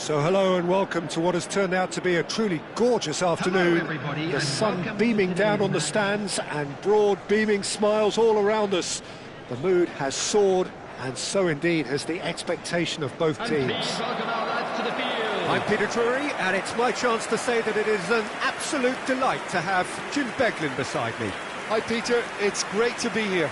So hello and welcome to what has turned out to be a truly gorgeous afternoon. The sun beaming down on the stands and broad beaming smiles all around us. The mood has soared, and so indeed has the expectation of both teams. Welcome our lads to the field. I'm Peter Drury, and it's my chance to say that it is an absolute delight to have Jim Beglin beside me. Hi Peter, it's great to be here.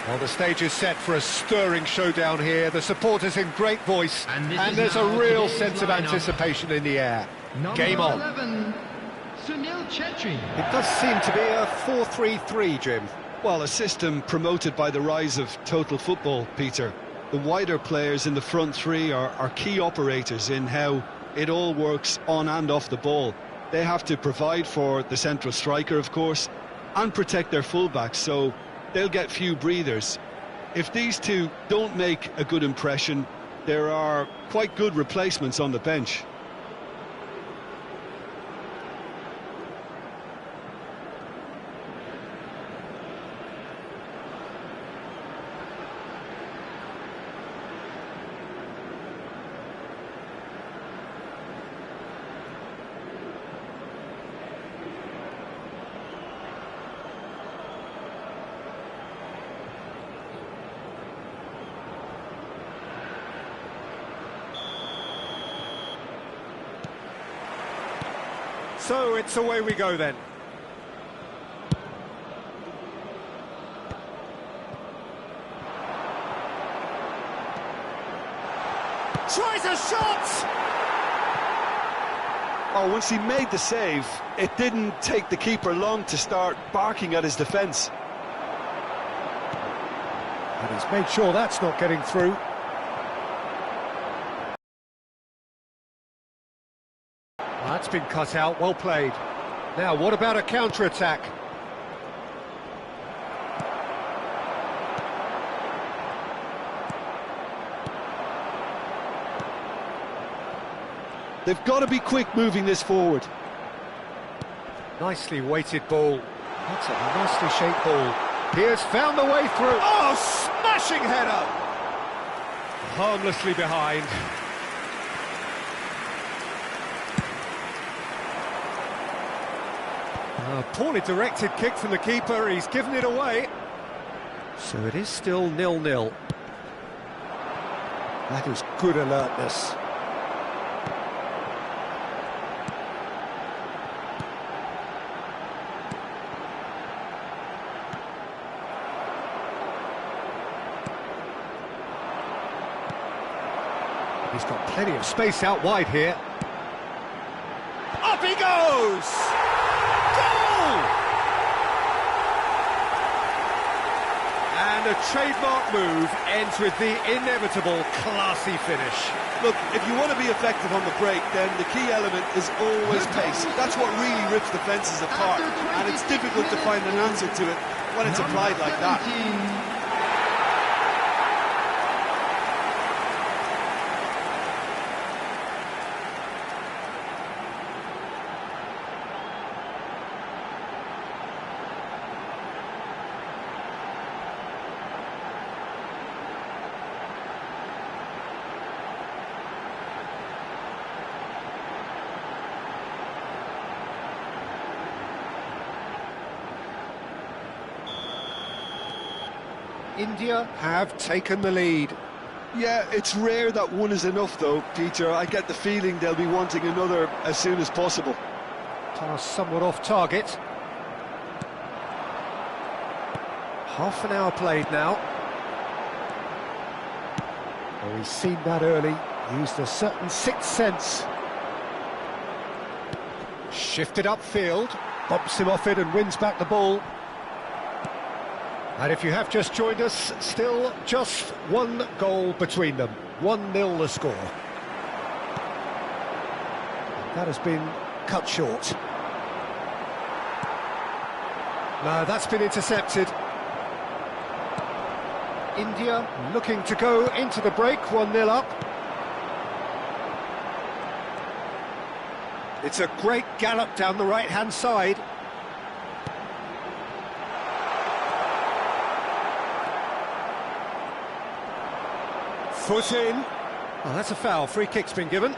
Well, the stage is set for a stirring showdown here. The supporters in great voice, and there's a now real today's sense of lineup. anticipation in the air. Number Game on. 11, Sunil Chetri. It does seem to be a 4-3-3, Jim. Well, a system promoted by the rise of total football, Peter. The wider players in the front three are key operators in how it all works on and off the ball. They have to provide for the central striker, of course, and protect their fullbacks, so they'll get few breathers. If these two don't make a good impression, there are quite good replacements on the bench. So it's away we go then. Tries a shot! Oh, once he made the save, it didn't take the keeper long to start barking at his defence. And he's made sure that's not getting through. That's been cut out, well played. Now, what about a counter-attack? They've got to be quick moving this forward. Nicely weighted ball. That's a nicely shaped ball. He has found the way through. Oh, smashing header! Harmlessly behind. Poorly directed kick from the keeper, he's given it away. So it is still 0-0. That is good alertness. He's got plenty of space out wide here. Up he goes! And a trademark move ends with the inevitable classy finish. Look, if you want to be effective on the break, then the key element is always pace. That's what really rips defences apart, and it's difficult to find an answer to it when it's applied like that. 17, India have taken the lead. Yeah, it's rare that one is enough though, Peter. I get the feeling they'll be wanting another as soon as possible. Pass somewhat off target. Half an hour played now. Oh, he's seen that early. Used a certain sixth sense. Shifted upfield. Bumps him off it and wins back the ball. And if you have just joined us, still just one goal between them. 1-0 the score. That has been cut short. No, that's been intercepted. India looking to go into the break, 1-0 up. It's a great gallop down the right-hand side. Foot in. Oh, that's a foul. Free kick's been given.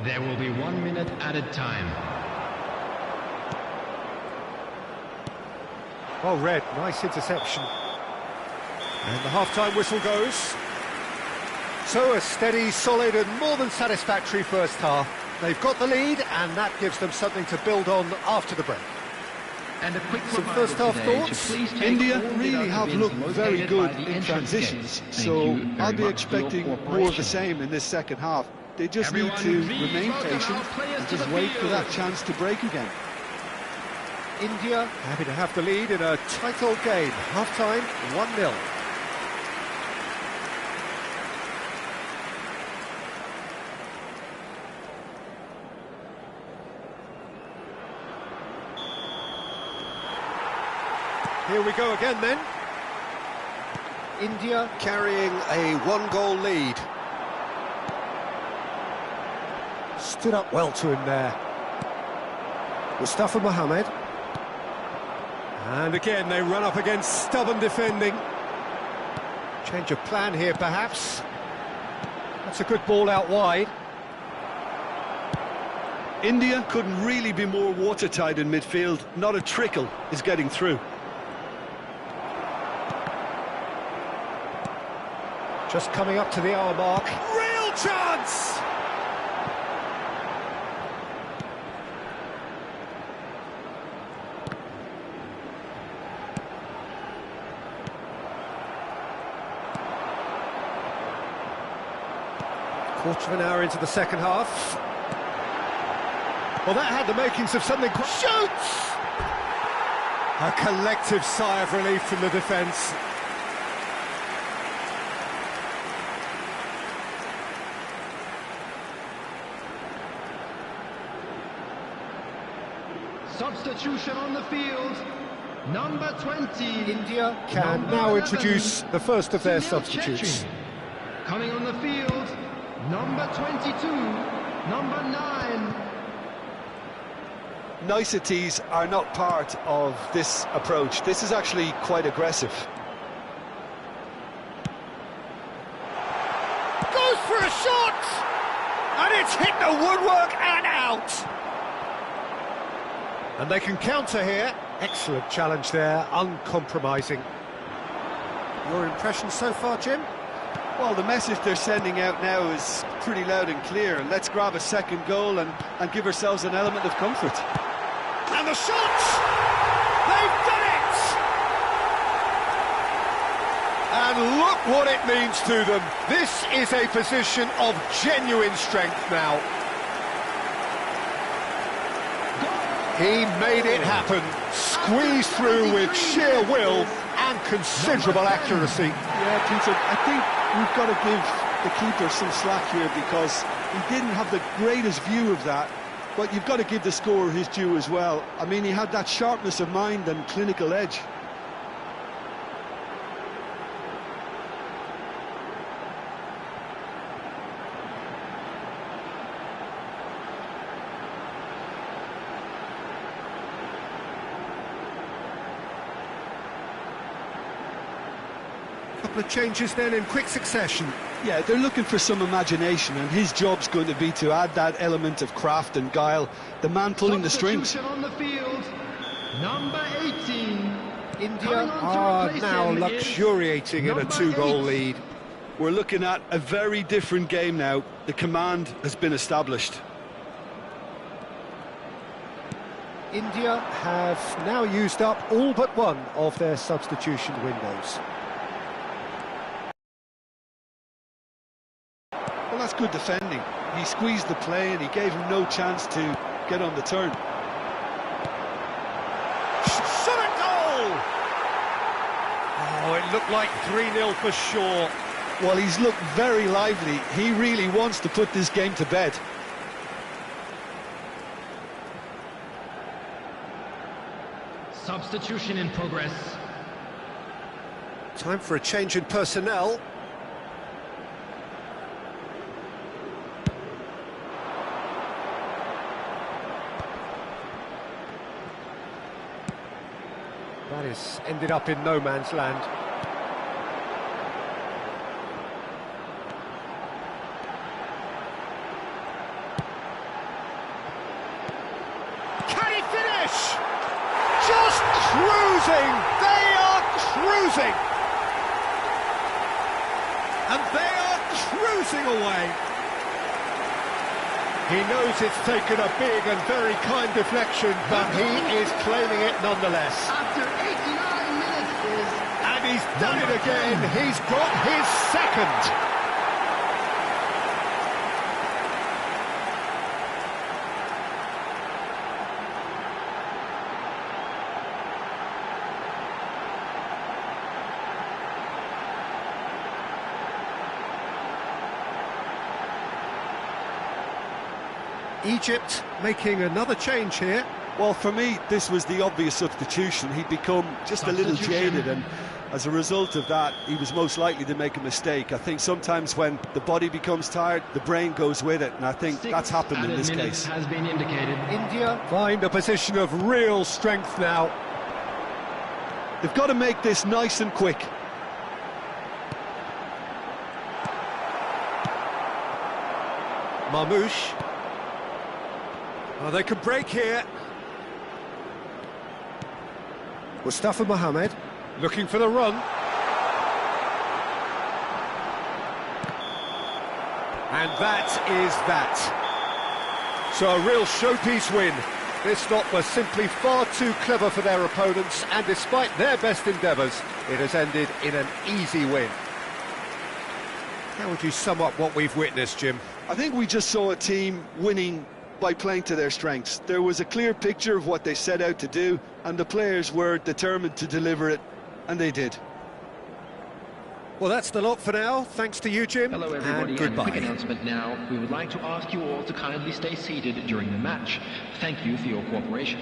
There will be 1 minute added time. Well read, nice interception. And the half-time whistle goes. So a steady, solid and more than satisfactory first half. They've got the lead and that gives them something to build on after the break. And a quick Some first half thoughts? India really have looked very good in transitions, so I'll be expecting more of the same in this second half. They just need to remain patient and just wait for that chance to break again. India happy to have the lead in a tight old game. Half-time, 1-0. Here we go again then. India carrying a one-goal lead. Stood up well to him there. Mustafa Mohamed. And again they run up against stubborn defending. Change of plan here perhaps. That's a good ball out wide. India couldn't really be more watertight in midfield. Not a trickle is getting through. Just coming up to the hour mark. Real chance! Quarter of an hour into the second half. Well, that had the makings of something. Shoots! A collective sigh of relief from the defence. Substitution on the field. Number 20. India can now introduce the first of their substitutes. Coming on the field, number 22, number 9. Niceties are not part of this approach. This is actually quite aggressive. Goes for a shot! And it's hit the woodwork and out! And they can counter here. Excellent challenge there, uncompromising. Your impression so far, Jim? Well, the message they're sending out now is pretty loud and clear. Let's grab a second goal and give ourselves an element of comfort. And the shot! They've done it! And look what it means to them. This is a position of genuine strength now. He made it happen, squeezed through with sheer will and considerable accuracy. Yeah, Peter, I think we've got to give the keeper some slack here because he didn't have the greatest view of that, but you've got to give the scorer his due as well. I mean, he had that sharpness of mind and clinical edge. Couple of changes then in quick succession. Yeah, they're looking for some imagination, and his job's going to be to add that element of craft and guile, the man pulling the strings. On the field, number 18. India are now luxuriating in a two-goal lead. We're looking at a very different game now. The command has been established. India have now used up all but one of their substitution windows. Well, that's good defending. He squeezed the play and he gave him no chance to get on the turn. Shot at goal! Oh, it looked like 3-0 for sure. Well, he's looked very lively. He really wants to put this game to bed. Substitution in progress. Time for a change in personnel. That has ended up in no man's land. Can he finish? Just cruising! They are cruising! And they are cruising away! He knows it's taken a big and very kind deflection, but he is claiming it nonetheless. After 89 minutes is... And he's done it again. He's got his second. Egypt making another change here. Well, for me, this was the obvious substitution. He'd become just a little jaded, and as a result of that, he was most likely to make a mistake. I think sometimes when the body becomes tired, the brain goes with it, and I think that's happened in this case. Has been indicated. India find a position of real strength now. They've got to make this nice and quick. Marmoush. Oh, they can break here. Mustafa Mohamed looking for the run. And that is that. So a real showpiece win. This lot was simply far too clever for their opponents, and despite their best endeavours, it has ended in an easy win. How would you sum up what we've witnessed, Jim? I think we just saw a team winning by playing to their strengths. There was a clear picture of what they set out to do, and the players were determined to deliver it, and they did. Well, that's the lot for now. Thanks to you, Jim. Hello everybody, and goodbye. a quick announcement now. We would like to ask you all to kindly stay seated during the match. Thank you for your cooperation.